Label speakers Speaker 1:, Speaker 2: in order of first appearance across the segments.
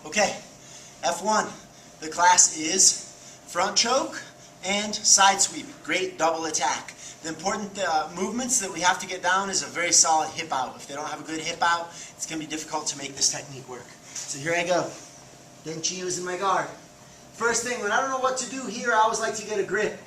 Speaker 1: Okay, F1, the class is front choke and side sweep. Great double attack. The important movements that we have to get down is a very solid hip out. If they don't have a good hip out, it's going to be difficult to make this technique work. So here I go. Denchi using my guard. First thing, when I don't know what to do here, I always like to get a grip.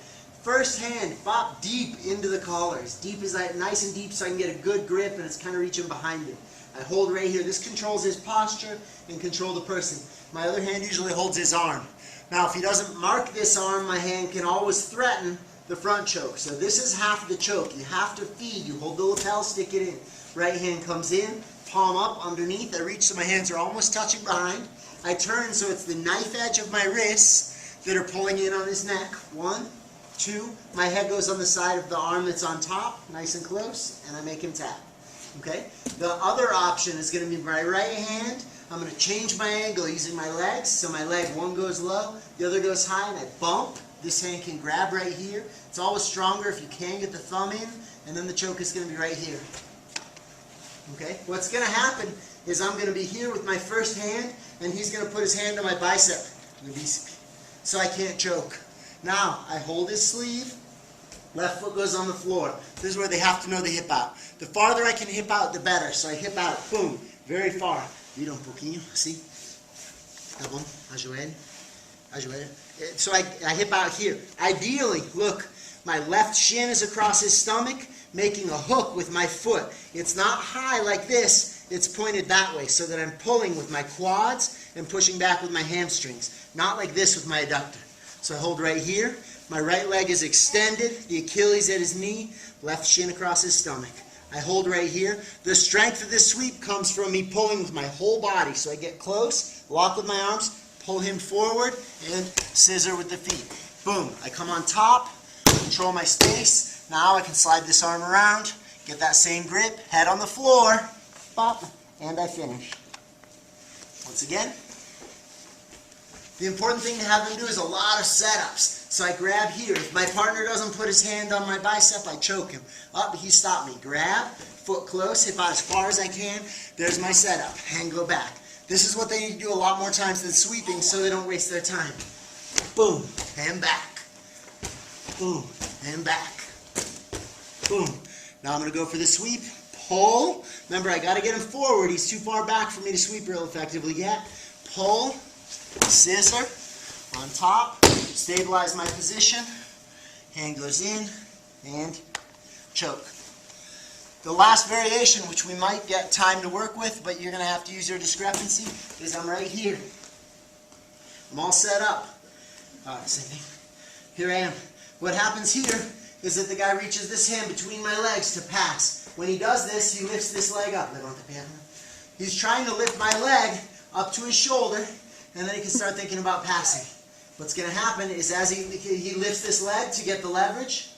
Speaker 1: First hand, bop deep into the collar. As deep as nice and deep so I can get a good grip and it's kind of reaching behind it. I hold right here. This controls his posture and control the person. My other hand usually holds his arm. Now if he doesn't mark this arm, my hand can always threaten the front choke. So this is half of the choke. You have to feed. You hold the lapel, stick it in. Right hand comes in, palm up underneath. I reach so my hands are almost touching behind. I turn so it's the knife edge of my wrists that are pulling in on his neck. 1, 2. My head goes on the side of the arm that's on top, nice and close, and I make him tap. Okay? The other option is going to be my right hand. I'm going to change my angle using my legs. So my leg, one goes low, the other goes high, and I bump. This hand can grab right here. It's always stronger if you can get the thumb in, and then the choke is going to be right here. Okay? What's going to happen is I'm going to be here with my first hand, and he's going to put his hand on my bicep, so I can't choke. Now, I hold his sleeve, left foot goes on the floor. This is where they have to know the hip out. The farther I can hip out, the better. So I hip out, boom, very far. Vira um pouquinho, assim. Tá bom? Ajoelha. Ajoelha. So I hip out here. Ideally, look, my left shin is across his stomach, making a hook with my foot. It's not high like this, it's pointed that way, so that I'm pulling with my quads and pushing back with my hamstrings. Not like this with my adductor. So I hold right here. My right leg is extended, the Achilles at his knee, left shin across his stomach. I hold right here. The strength of this sweep comes from me pulling with my whole body. So I get close, lock with my arms, pull him forward, and scissor with the feet. Boom. I come on top, control my space. Now I can slide this arm around, get that same grip, head on the floor, pop, and I finish. Once again. The important thing to have them do is a lot of setups. So I grab here. If my partner doesn't put his hand on my bicep, I choke him. Up, he stopped me. Grab, foot close, hip out as far as I can. There's my setup. Hand go back. This is what they need to do a lot more times than sweeping so they don't waste their time. Boom, hand back. Boom, hand back. Boom. Now I'm going to go for the sweep. Pull. Remember, I got to get him forward. He's too far back for me to sweep real effectively yet. Pull. Scissor on top, stabilize my position, hand goes in, and choke. The last variation, which we might get time to work with, but you're going to have to use your discrepancy, is I'm right here. I'm all set up. Alright, same thing. Here I am. What happens here is that the guy reaches this hand between my legs to pass. When he does this, he lifts this leg up. He's trying to lift my leg up to his shoulder, and then he can start thinking about passing. What's going to happen is as he lifts this leg to get the leverage,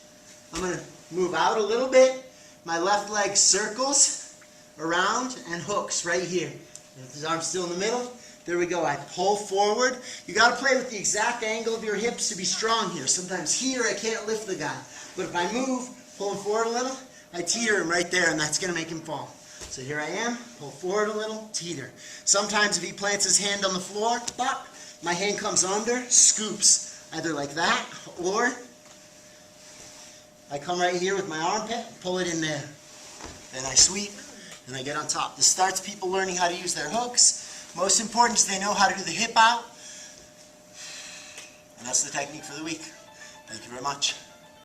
Speaker 1: I'm going to move out a little bit. My left leg circles around and hooks right here. If his arm's still in the middle, there we go. I pull forward. You got to play with the exact angle of your hips to be strong here. Sometimes here I can't lift the guy. But if I move, pull him forward a little, I teeter him right there, and that's going to make him fall. So here I am, pull forward a little, teeter. Sometimes if he plants his hand on the floor, pop, my hand comes under, scoops, either like that, or I come right here with my armpit, pull it in there. Then I sweep, and I get on top. This starts people learning how to use their hooks. Most important is they know how to do the hip out. And that's the technique for the week. Thank you very much.